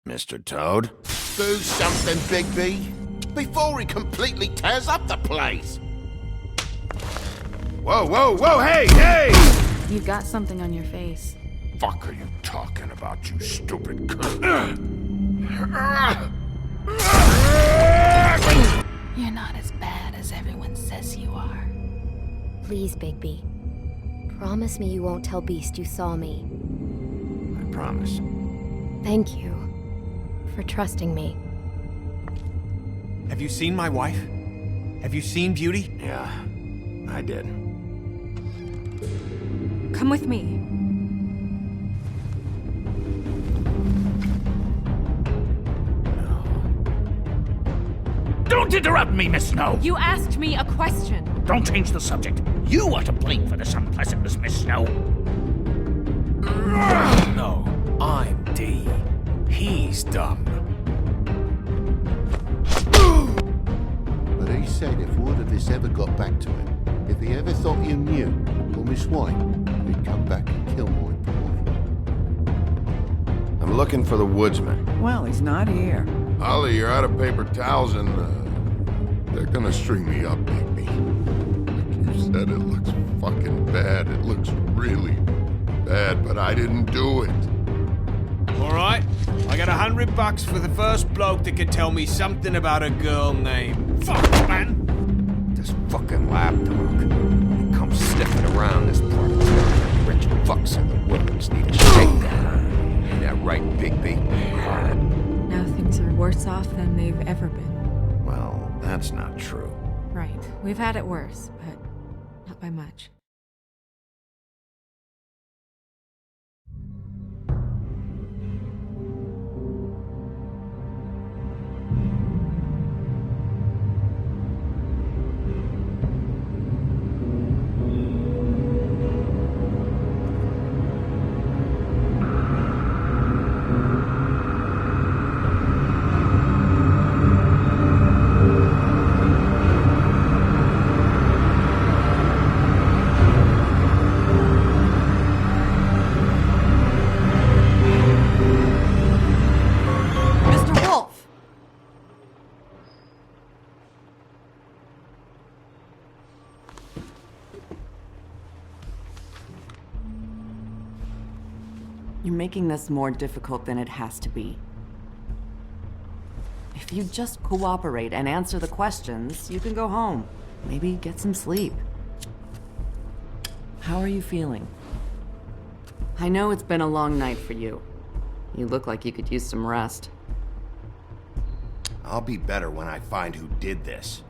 Mr. Toad? Do something, Bigby, before he completely tears up the place. Whoa, whoa, whoa, hey, hey! You've got something on your face. Fuck are you talking about, you stupid cunt? You're not as bad as everyone says you are. Please, Bigby. Promise me you won't tell Beast you saw me. I promise. Thank you for trusting me. Have you seen my wife? Have you seen Beauty? Yeah, I did. Come with me. Don't interrupt me, Miss Snow! You asked me a question. Don't change the subject. You are to blame for this unpleasantness, Miss Snow. No, I'm D. He's dumb. But he said if word of this ever got back to him, if he ever thought you knew, or Miss White, he'd come back and kill my boy. I'm looking for the woodsman. Well, he's not here. Ollie, you're out of paper towels and, they're gonna string me up, Bigby. Like you said, it looks fucking bad. It looks really bad, but I didn't do it. Alright, I got $100 for the first bloke that can tell me something about a girl named... Fuck, man! This fucking lapdog. He comes sniffing around this part of town. Rich fucks in the woodlands need a shakedown. Ain't that right, Bigby? Now things are worse off than they've ever been. Well, that's not true. Right. We've had it worse, but not by much. You're making this more difficult than it has to be. If you just cooperate and answer the questions, you can go home. Maybe get some sleep. How are you feeling? I know it's been a long night for you. You look like you could use some rest. I'll be better when I find who did this,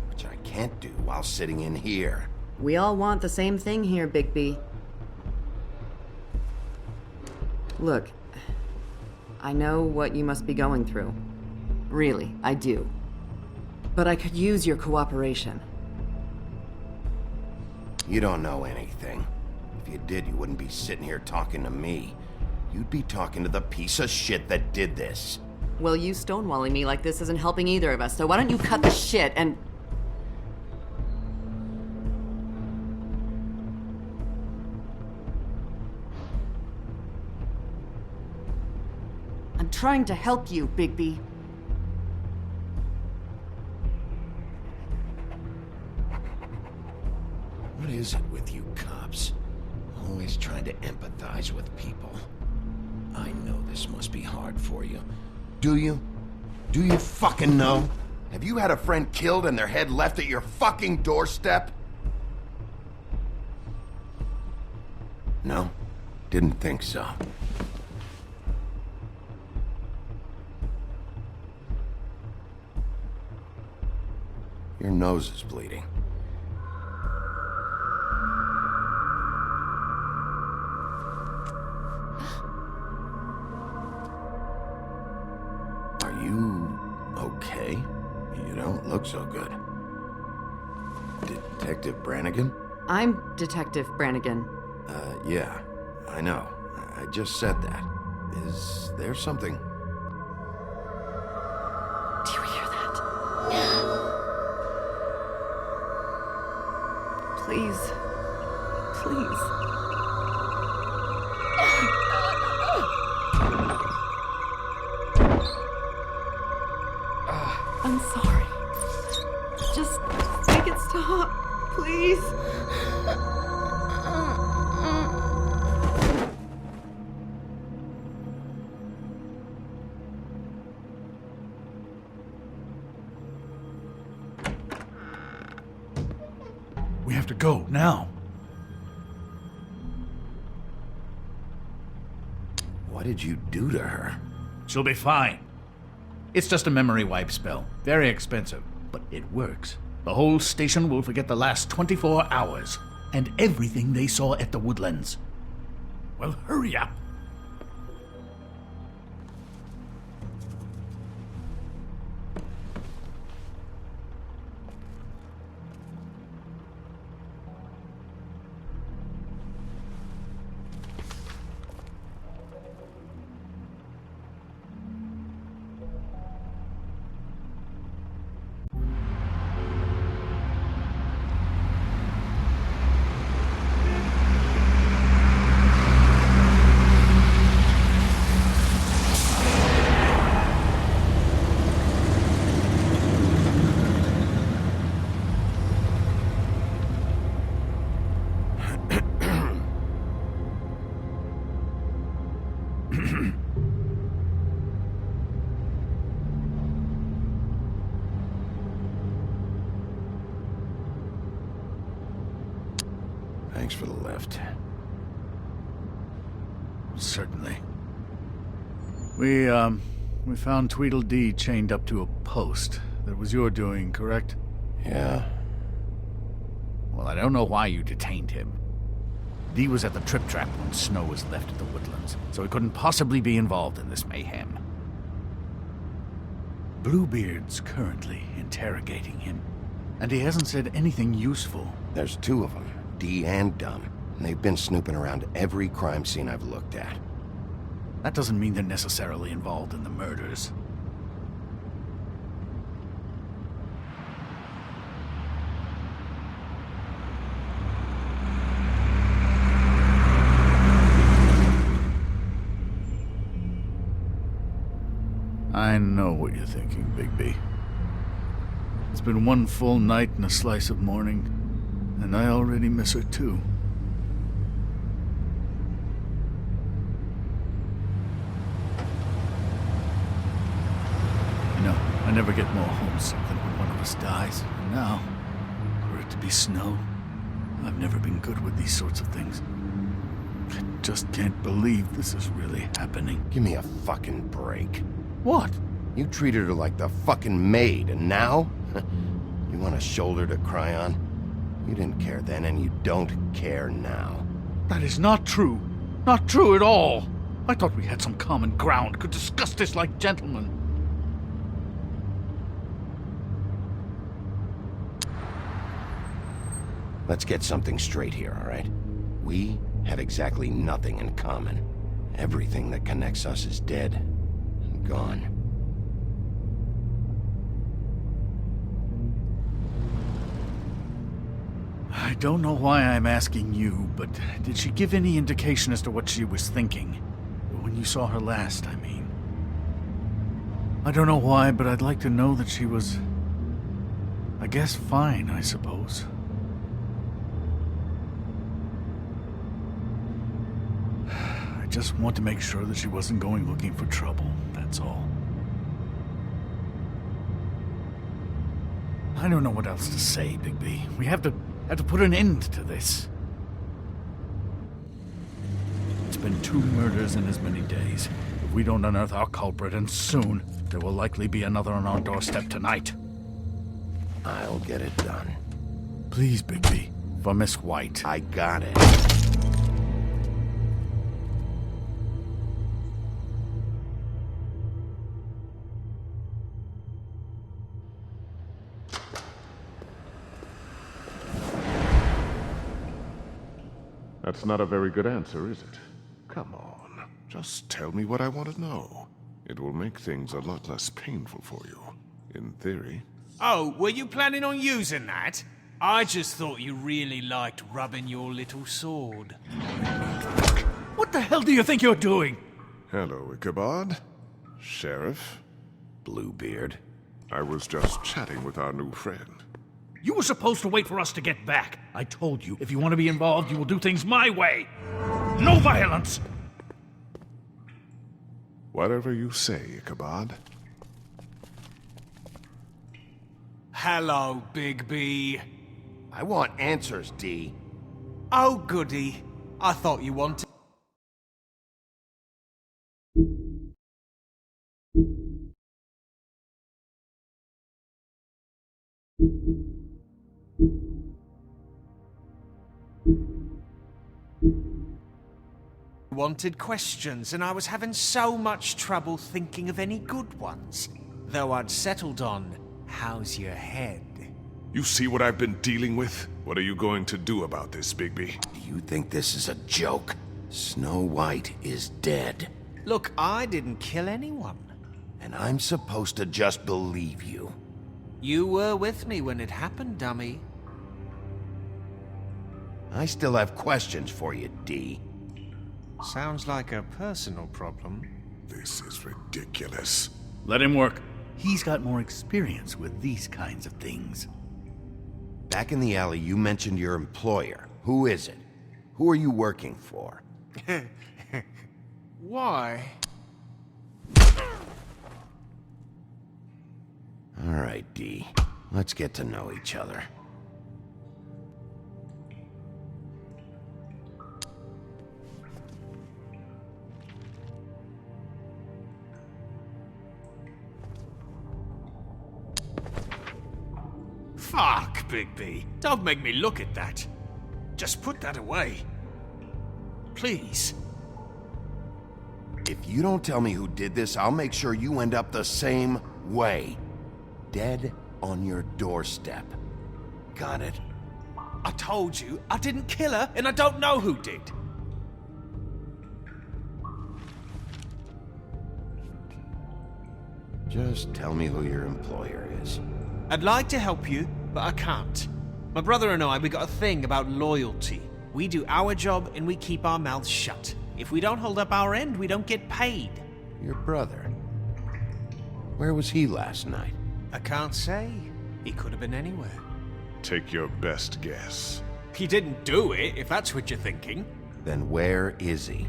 which I can't do while sitting in here. We all want the same thing here, Bigby. Look, I know what you must be going through. Really, I do. But I could use your cooperation. You don't know anything. If you did, you wouldn't be sitting here talking to me. You'd be talking to the piece of shit that did this. Well, you stonewalling me like this isn't helping either of us, so why don't you cut the shit and... I'm trying to help you, Bigby. What is it with you cops? Always trying to empathize with people. I know this must be hard for you. Do you? Do you fucking know? Have you had a friend killed and their head left at your fucking doorstep? No? Didn't think so. Your nose is bleeding. Are you okay? You don't look so good. Detective Brannigan? I'm Detective Brannigan. Yeah, I know. I just said that. Is there something? Do you hear that? Please. Please. to go, now. What did you do to her? She'll be fine. It's just a memory wipe spell. Very expensive, but it works. The whole station will forget the last 24 hours, and everything they saw at the Woodlands. Well, hurry up. Thanks for the lift. Certainly. We found Tweedledee chained up to a post. That was your doing, correct? Yeah. Well, I don't know why you detained him. Dee was at the Trip Trap when Snow was left at the Woodlands, so he couldn't possibly be involved in this mayhem. Bluebeard's currently interrogating him, and he hasn't said anything useful. There's two of them, Dee and Dunn. And they've been snooping around every crime scene I've looked at. That doesn't mean they're necessarily involved in the murders. I know what you're thinking, Bigby. It's been one full night and a slice of morning, and I already miss her too. You know, I never get more homesick than when one of us dies. And now, for it to be Snow, I've never been good with these sorts of things. I just can't believe this is really happening. Give me a fucking break. What? You treated her like the fucking maid, and now? You want a shoulder to cry on? You didn't care then, and you don't care now. That is not true. Not true at all. I thought we had some common ground, could discuss this like gentlemen. Let's get something straight here, all right? We have exactly nothing in common. Everything that connects us is dead and gone. I don't know why I'm asking you, but did she give any indication as to what she was thinking? When you saw her last, I mean. I don't know why, but I'd like to know that she was, I guess, fine, I suppose. I just want to make sure that she wasn't going looking for trouble, that's all. I don't know what else to say, Bigby. We have to put an end to this. It's been 2 murders in as many days. If we don't unearth our culprit, and soon, there will likely be another on our doorstep tonight. I'll get it done. Please, Bigby. For Miss White. I got it. That's not a very good answer, is it? Come on, just tell me what I want to know. It will make things a lot less painful for you, in theory. Oh, were you planning on using that? I just thought you really liked rubbing your little sword. What the hell do you think you're doing? Hello, Ichabod. Sheriff. Bluebeard. I was just chatting with our new friend. You were supposed to wait for us to get back. I told you, if you want to be involved, you will do things my way. No violence! Whatever you say, Ichabod. Hello, Bigby. I want answers, D. Oh, goody. I thought you wanted... wanted questions, and I was having so much trouble thinking of any good ones. Though I'd settled on, how's your head? You see what I've been dealing with? What are you going to do about this, Bigby? Do you think this is a joke? Snow White is dead. Look, I didn't kill anyone. And I'm supposed to just believe you. You were with me when it happened, dummy. I still have questions for you, D. Sounds like a personal problem. This is ridiculous. Let him work. He's got more experience with these kinds of things. Back in the alley, you mentioned your employer. Who is it? Who are you working for? Why? All right, D. Let's get to know each other. Fuck, Bigby. Don't make me look at that. Just put that away. Please. If you don't tell me who did this, I'll make sure you end up the same way. Dead on your doorstep. Got it? I told you, I didn't kill her, and I don't know who did. Just tell me who your employer is. I'd like to help you, but I can't. My brother and I, we got a thing about loyalty. We do our job and we keep our mouths shut. If we don't hold up our end, we don't get paid. Your brother? Where was he last night? I can't say. He could have been anywhere. Take your best guess. He didn't do it, if that's what you're thinking. Then where is he?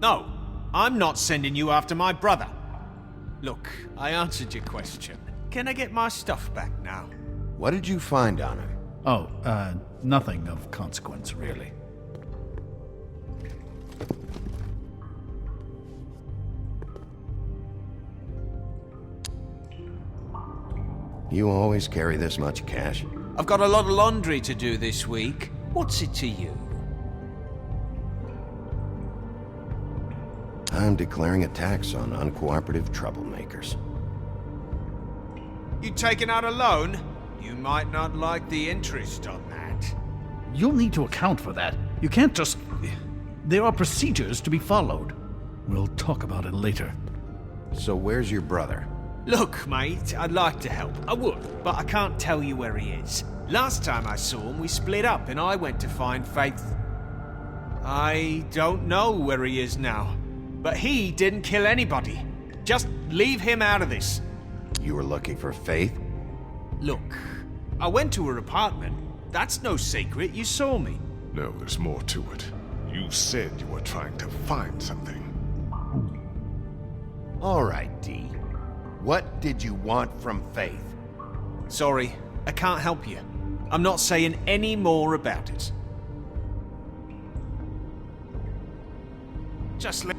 No, I'm not sending you after my brother. Look, I answered your question. Can I get my stuff back now? What did you find on him? Oh, nothing of consequence, really. You always carry this much cash? I've got a lot of laundry to do this week. What's it to you? I'm declaring a tax on uncooperative troublemakers. You taking out a loan? You might not like the interest on that. You'll need to account for that. You can't just... There are procedures to be followed. We'll talk about it later. So where's your brother? Look, mate, I'd like to help. I would, but I can't tell you where he is. Last time I saw him, we split up and I went to find Faith. I don't know where he is now, but he didn't kill anybody. Just leave him out of this. You were looking for Faith? Look, I went to her apartment. That's no secret, you saw me. No, there's more to it. You said you were trying to find something. All right, D. What did you want from Faith? Sorry, I can't help you. I'm not saying any more about it. Just let...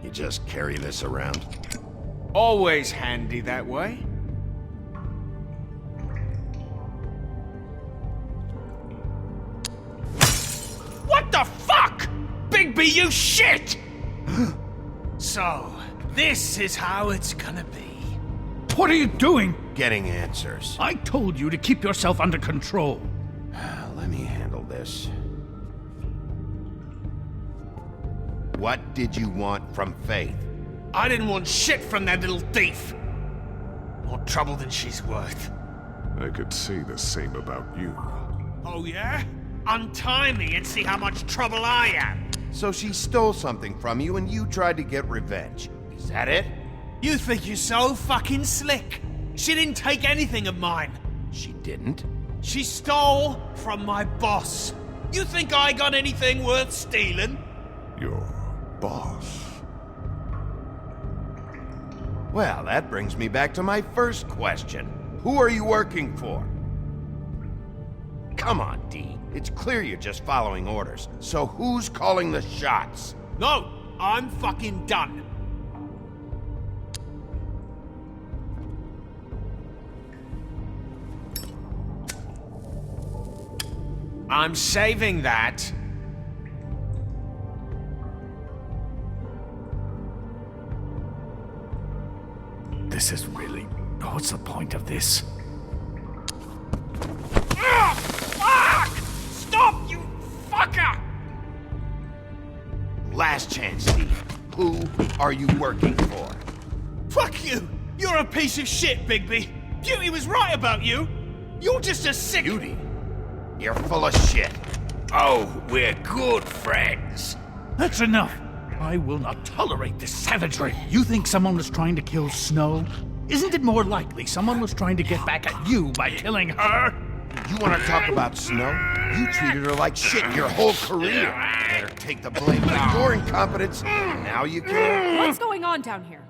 You just carry this around? Always handy that way. What the fuck? Bigby, you shit! So, this is how it's gonna be. What are you doing? Getting answers. I told you to keep yourself under control. Let me handle this. What did you want from Faith? I didn't want shit from that little thief. More trouble than she's worth. I could say the same about you. Oh yeah? Untie me and see how much trouble I am. So she stole something from you and you tried to get revenge. Is that it? You think you're so fucking slick. She didn't take anything of mine. She didn't? She stole from my boss. You think I got anything worth stealing? Your boss. Well, that brings me back to my first question. Who are you working for? Come on, D. It's clear you're just following orders. So who's calling the shots? No, I'm fucking done. I'm saving that. This is really... What's the point of this? Fuck! Stop, you fucker! Last chance, D. Who are you working for? Fuck you! You're a piece of shit, Bigby! Beauty was right about you! You're just a sick... Beauty? You're full of shit. Oh, we're good friends. That's enough! I will not tolerate this savagery. You think someone was trying to kill Snow? Isn't it more likely someone was trying to get back at you by killing her? You want to talk about Snow? You treated her like shit your whole career. Better take the blame for your incompetence. Now you can. What's going on down here?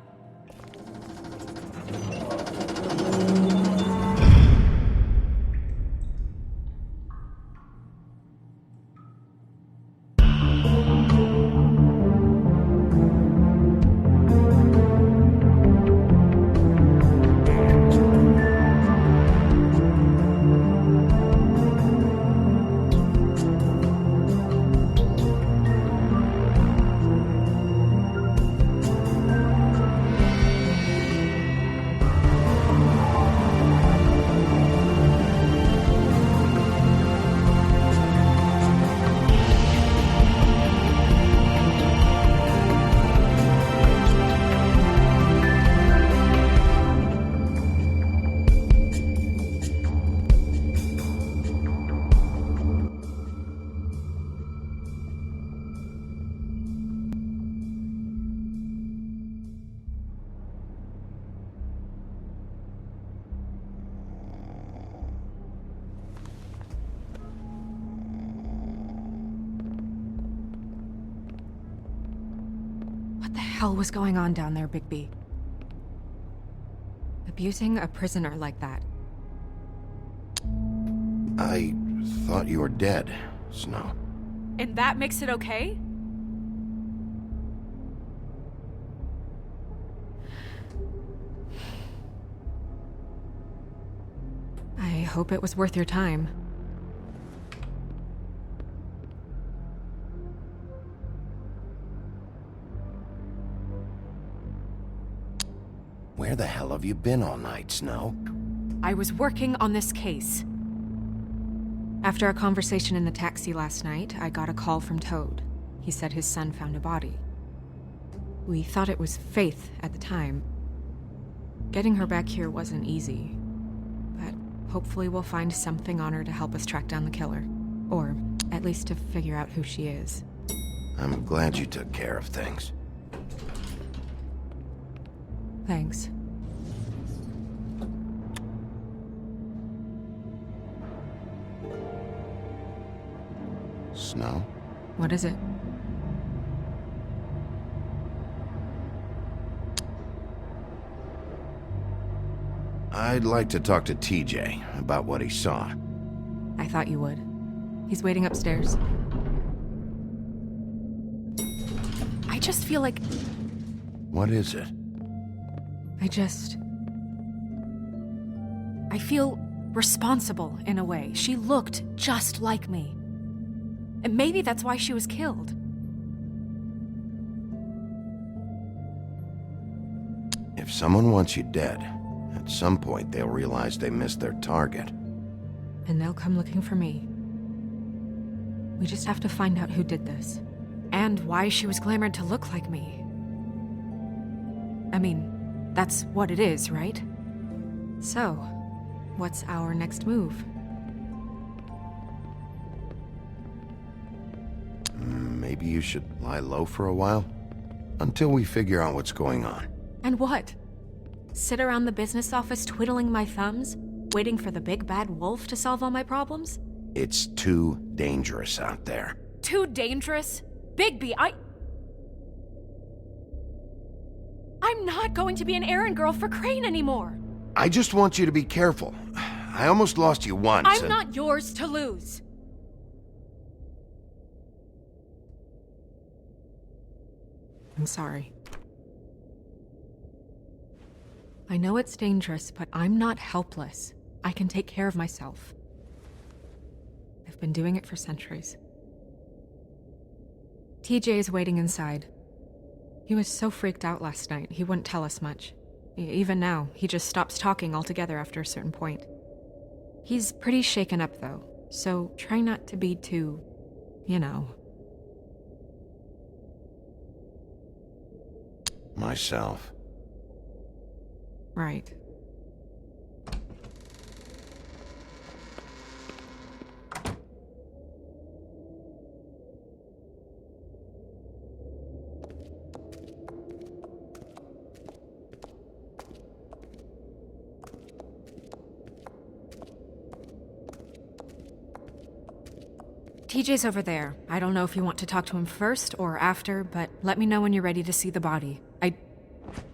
What the hell was going on down there, Bigby? Abusing a prisoner like that. I thought you were dead, Snow. And that makes it okay? I hope it was worth your time. Where the hell have you been all night, Snow? I was working on this case. After a conversation in the taxi last night, I got a call from Toad. He said his son found a body. We thought it was Faith at the time. Getting her back here wasn't easy, but hopefully we'll find something on her to help us track down the killer. Or at least to figure out who she is. I'm glad you took care of things. Thanks. Snow? What is it? I'd like to talk to TJ about what he saw. I thought you would. He's waiting upstairs. I just feel like... What is it? I feel responsible in a way. She looked just like me. And maybe that's why she was killed. If someone wants you dead, at some point they'll realize they missed their target. And they'll come looking for me. We just have to find out who did this. And why she was glamored to look like me. I mean, that's what it is, right? So, what's our next move? Maybe you should lie low for a while? Until we figure out what's going on. And what? Sit around the business office twiddling my thumbs, waiting for the big bad wolf to solve all my problems? It's too dangerous out there. Too dangerous? Bigby, I'm not going to be an errand girl for Crane anymore. I just want you to be careful. I almost lost you once. I'm not yours to lose. I'm sorry. I know it's dangerous, but I'm not helpless. I can take care of myself. I've been doing it for centuries. TJ is waiting inside. He was so freaked out last night, he wouldn't tell us much. Even now, he just stops talking altogether after a certain point. He's pretty shaken up, though, so try not to be too, you know. Myself. Right. TJ's over there. I don't know if you want to talk to him first or after, but let me know when you're ready to see the body.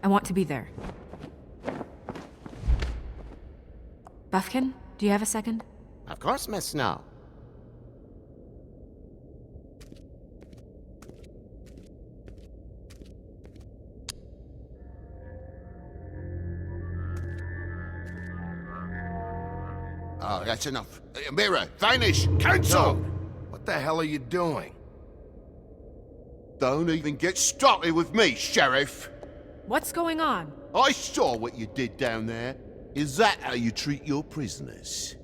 I want to be there. Buffkin, do you have a second? Of course, Miss Snow. Oh, that's enough. Mirror, vanish, cancel! What the hell are you doing? Don't even get started with me, Sheriff. What's going on? I saw what you did down there. Is that how you treat your prisoners?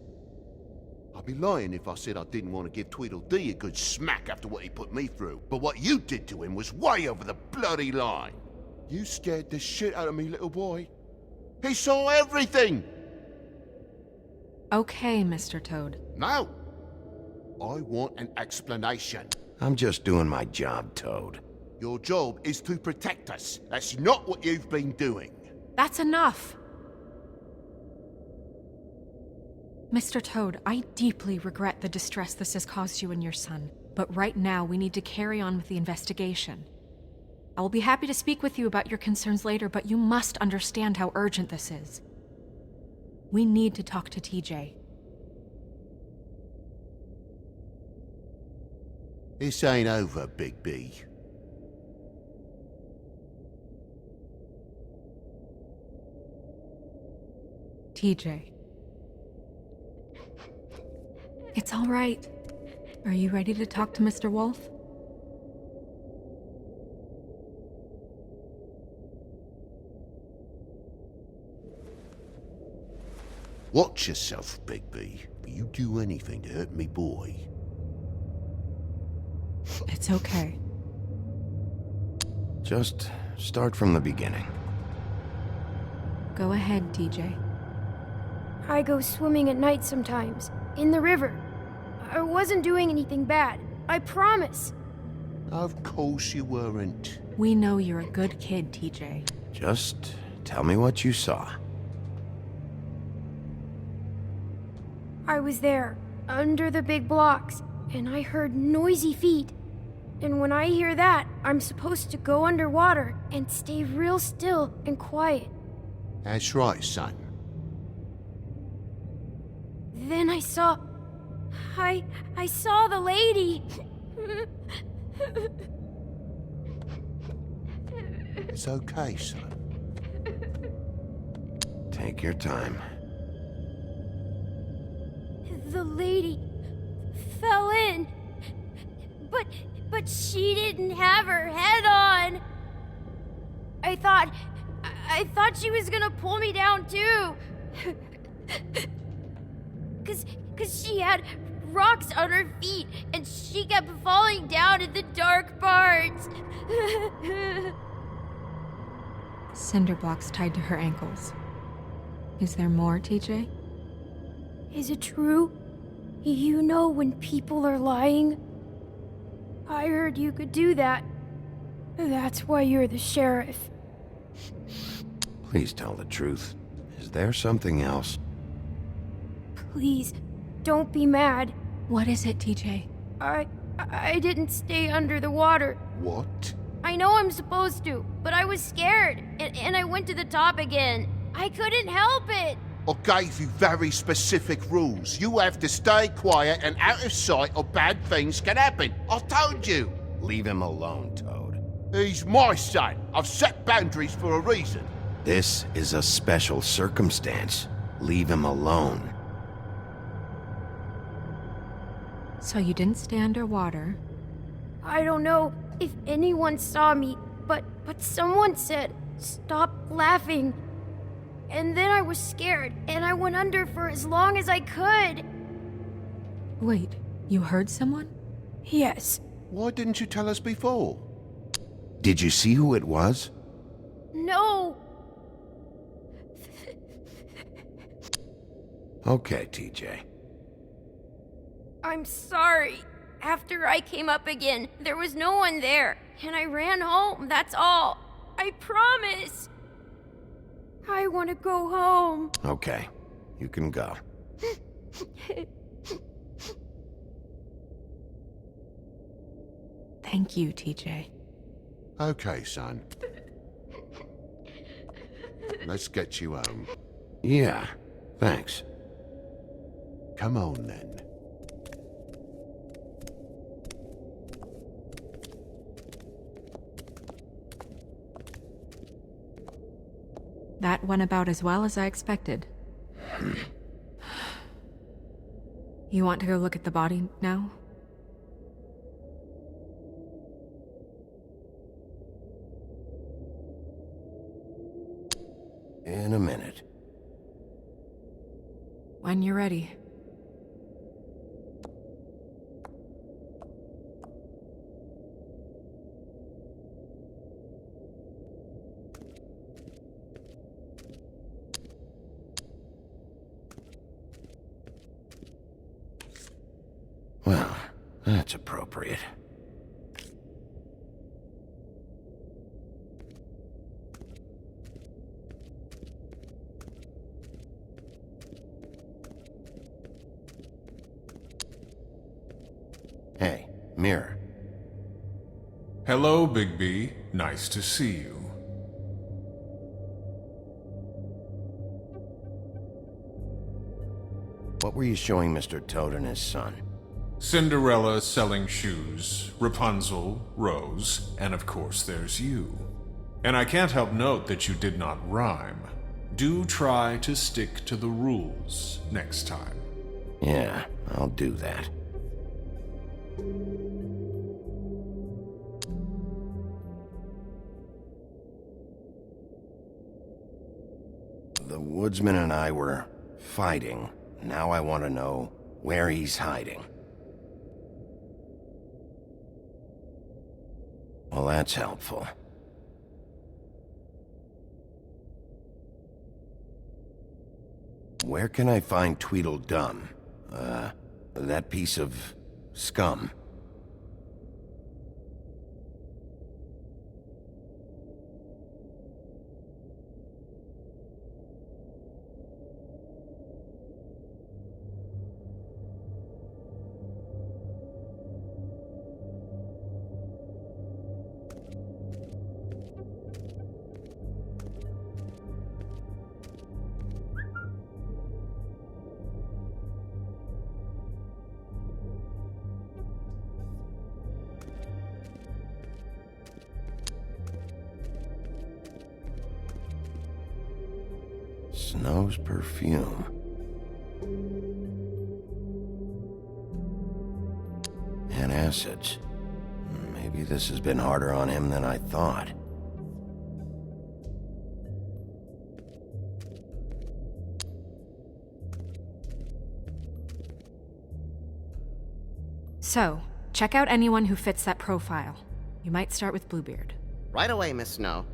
I'd be lying if I said I didn't want to give Tweedledee a good smack after what he put me through. But what you did to him was way over the bloody line. You scared the shit out of me, little boy. He saw everything! Okay, Mr. Toad. No! I want an explanation. I'm just doing my job, Toad. Your job is to protect us. That's not what you've been doing. That's enough! Mr. Toad, I deeply regret the distress this has caused you and your son, but right now we need to carry on with the investigation. I will be happy to speak with you about your concerns later, but you must understand how urgent this is. We need to talk to TJ. This ain't over, Big B. TJ. It's all right. Are you ready to talk to Mr. Wolf? Watch yourself, Big B. You do anything to hurt me, boy. It's okay. Just start from the beginning. Go ahead, TJ. I go swimming at night sometimes, in the river. I wasn't doing anything bad. I promise. Of course you weren't. We know you're a good kid, TJ. Just tell me what you saw. I was there, under the big blocks, and I heard noisy feet. And when I hear that, I'm supposed to go underwater and stay real still and quiet. That's right, son. Then I saw the lady. It's okay, son. Take your time. The lady fell in. But she didn't have her head on. I thought she was gonna pull me down too. Cause she had rocks on her feet and she kept falling down in the dark parts. Cinder blocks tied to her ankles. Is there more, TJ? Is it true? You know when people are lying? I heard you could do that. That's why you're the sheriff. Please tell the truth. Is there something else? Please, don't be mad. What is it, TJ? I didn't stay under the water. What? I know I'm supposed to, but I was scared, and I went to the top again. I couldn't help it. I gave you very specific rules. You have to stay quiet and out of sight or bad things can happen. I told you. Leave him alone, Toad. He's my son. I've set boundaries for a reason. This is a special circumstance. Leave him alone. So you didn't stay underwater? I don't know if anyone saw me, but someone said, "Stop laughing." And then I was scared, and I went under for as long as I could. Wait, you heard someone? Yes. Why didn't you tell us before? Did you see who it was? No. Okay, TJ. I'm sorry. After I came up again, there was no one there, and I ran home, that's all. I promise. I want to go home. Okay, you can go. Thank you, TJ. Okay, son. Let's get you home. Yeah, thanks. Come on, then. That went about as well as I expected. You want to go look at the body now? In a minute. When you're ready. Well, that's appropriate. Hey, Mirror. Hello, Bigby. Nice to see you. What were you showing Mr. Toad and his son? Cinderella selling shoes, Rapunzel, Rose, and of course there's you. And I can't help note that you did not rhyme. Do try to stick to the rules next time. Yeah, I'll do that. The woodsman and I were fighting. Now I want to know where he's hiding. Well, that's helpful. Where can I find Tweedledum? That piece of scum. Snow's perfume. Antacids. Maybe this has been harder on him than I thought. So, check out anyone who fits that profile. You might start with Bluebeard. Right away, Miss Snow.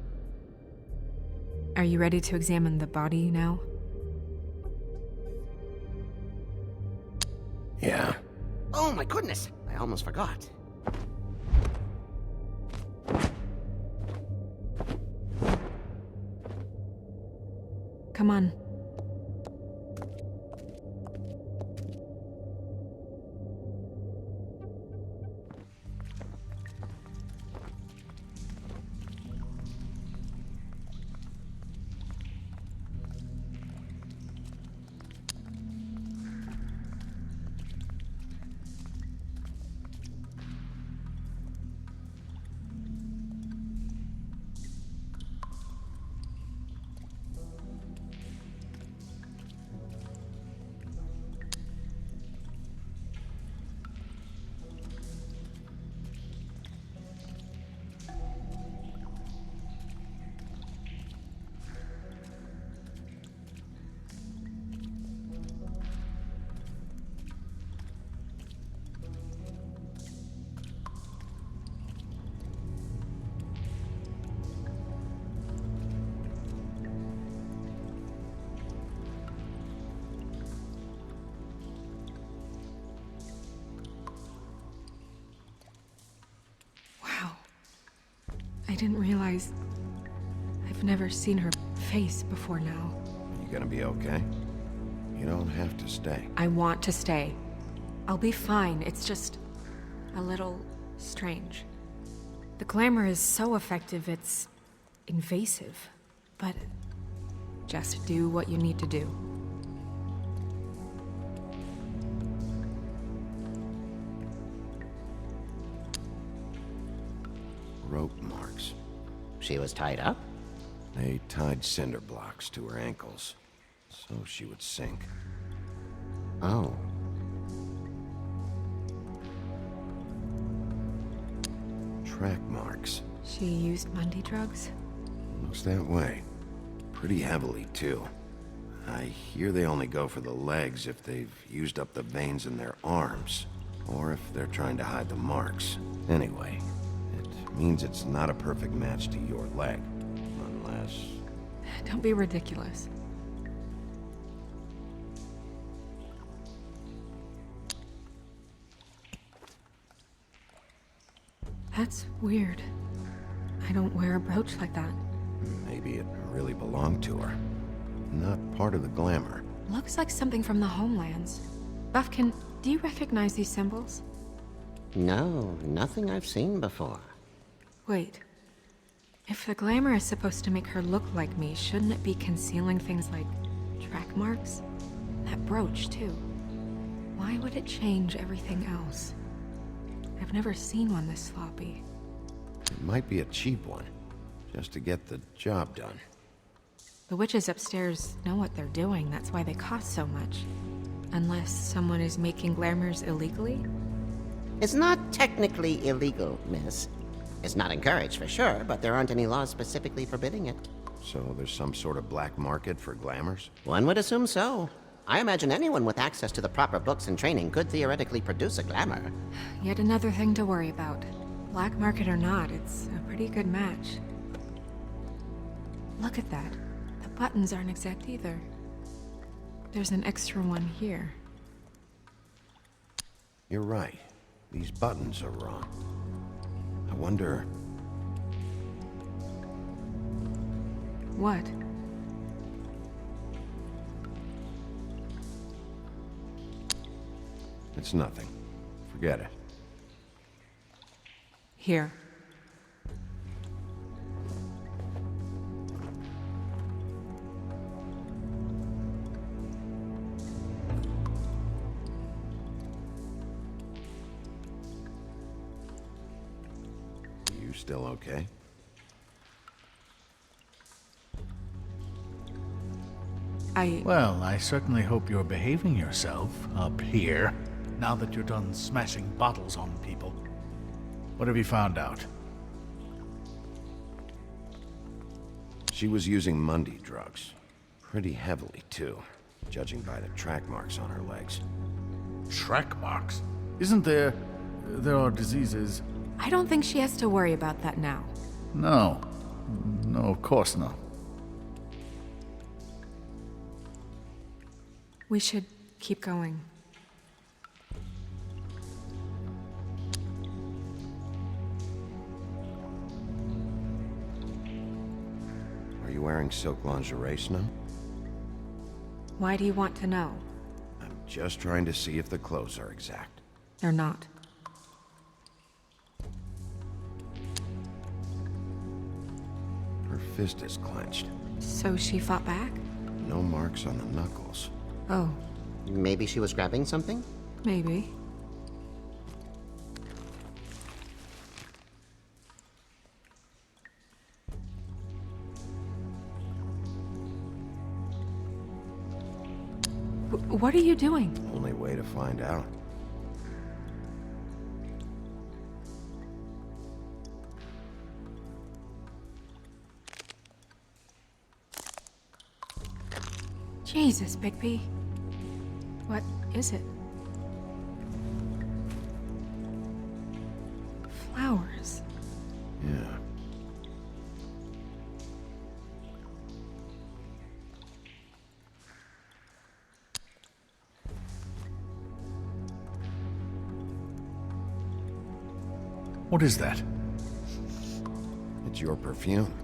Are you ready to examine the body now? Yeah. Oh my goodness, I almost forgot. Come on. I didn't realize... I've never seen her face before now. You gonna be okay? You don't have to stay. I want to stay. I'll be fine. It's just... a little... strange. The glamour is so effective, it's... invasive. But... just do what you need to do. Rope marks. She was tied up? They tied cinder blocks to her ankles, so she would sink. Oh. Track marks. She used Mundy drugs? Looks that way. Pretty heavily, too. I hear they only go for the legs if they've used up the veins in their arms, or if they're trying to hide the marks. Anyway, it means it's not a perfect match to your leg, unless... Don't be ridiculous. That's weird. I don't wear a brooch like that. Maybe it really belonged to her. Not part of the glamour. Looks like something from the homelands. Buffkin, do you recognize these symbols? No, nothing I've seen before. Wait. If the glamour is supposed to make her look like me, shouldn't it be concealing things like track marks? That brooch, too. Why would it change everything else? I've never seen one this sloppy. It might be a cheap one, just to get the job done. The witches upstairs know what they're doing, that's why they cost so much. Unless someone is making glamours illegally? It's not technically illegal, miss. It's not encouraged for sure, but there aren't any laws specifically forbidding it. So there's some sort of black market for glamours? One would assume so. I imagine anyone with access to the proper books and training could theoretically produce a glamour. Yet another thing to worry about. Black market or not, it's a pretty good match. Look at that. The buttons aren't exact either. There's an extra one here. You're right. These buttons are wrong. I wonder... What? It's nothing. Forget it. Here. You still okay? Well, I certainly hope you're behaving yourself up here, now that you're done smashing bottles on people. What have you found out? She was using Mundy drugs. Pretty heavily, too, judging by the track marks on her legs. Track marks? Isn't there... there are diseases... I don't think she has to worry about that now. No. No, of course not. We should keep going. Are you wearing silk lingerie, Snow? Why do you want to know? I'm just trying to see if the clothes are exact. They're not. Her fist is clenched. So she fought back? No marks on the knuckles. Oh. Maybe she was grabbing something? Maybe. What are you doing? Only way to find out. Jesus, Bigby. What is it? Flowers. Yeah. What is that? It's your perfume.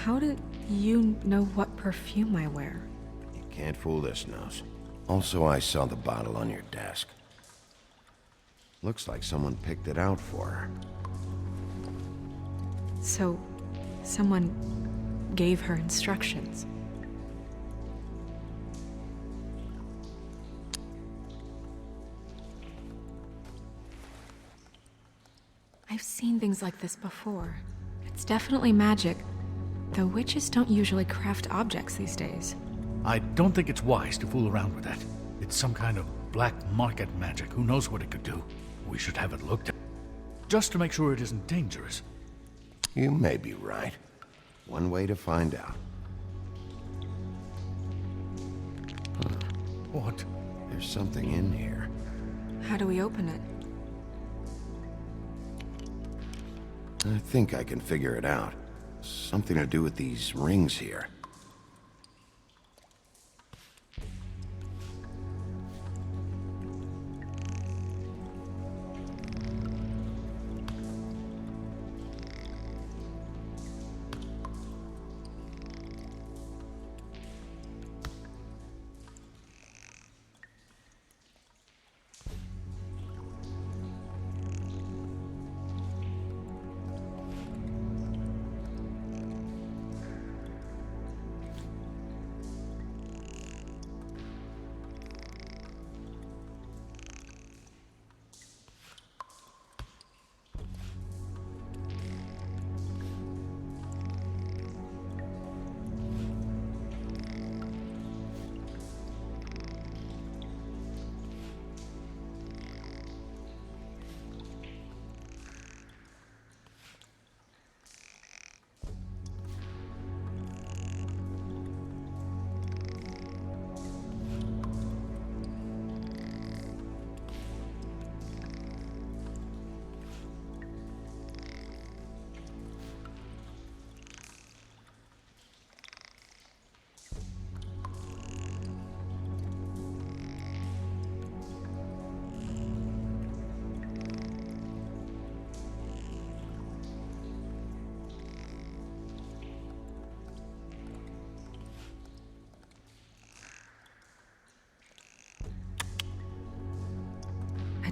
How did you know what perfume I wear? You can't fool this nose. Also, I saw the bottle on your desk. Looks like someone picked it out for her. So, someone gave her instructions. I've seen things like this before. It's definitely magic, though witches don't usually craft objects these days. I don't think it's wise to fool around with that. It's some kind of black market magic. Who knows what it could do? We should have it looked at, just to make sure it isn't dangerous. You may be right. One way to find out. What? There's something in here. How do we open it? I think I can figure it out. Something to do with these rings here.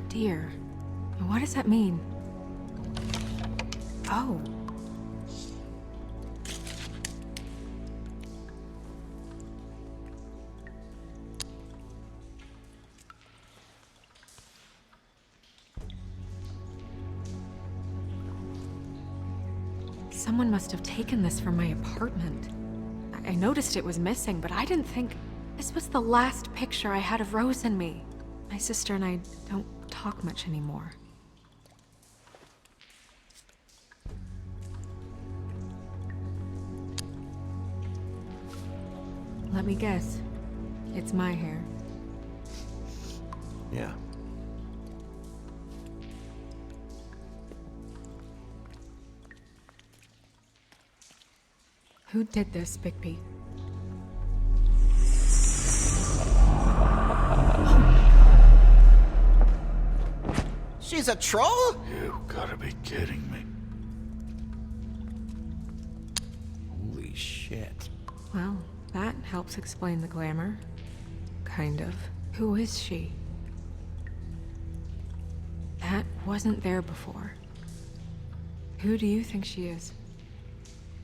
Dear, what does that mean? Oh. Someone must have taken this from my apartment. I noticed it was missing, but I didn't think this was the last picture I had of Rose and me. My sister and I don't talk much anymore. Let me guess. It's my hair. Yeah. Who did this, Bigby? She's a troll? You gotta be kidding me. Holy shit. Well, that helps explain the glamour. Kind of. Who is she? That wasn't there before. Who do you think she is?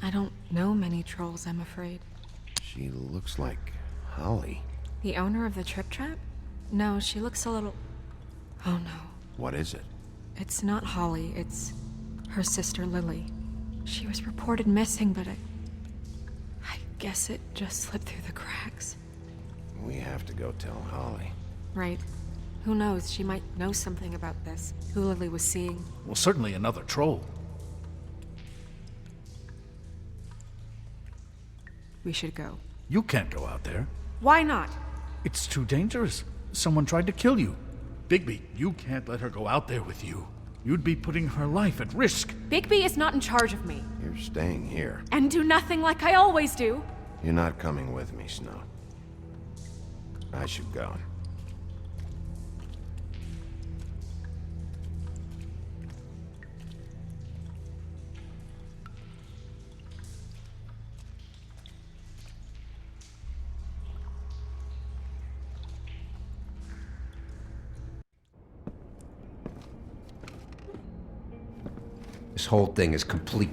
I don't know many trolls, I'm afraid. She looks like Holly. The owner of the Trip Trap? No, she looks a little... Oh no. What is it? It's not Holly, it's her sister Lily. She was reported missing, but I guess it just slipped through the cracks. We have to go tell Holly. Right. Who knows, she might know something about this. Who Lily was seeing. Well, certainly another troll. We should go. You can't go out there. Why not? It's too dangerous. Someone tried to kill you. Bigby, you can't let her go out there with you. You'd be putting her life at risk. Bigby is not in charge of me. You're staying here. And do nothing like I always do. You're not coming with me, Snow. I should go. This whole thing is complete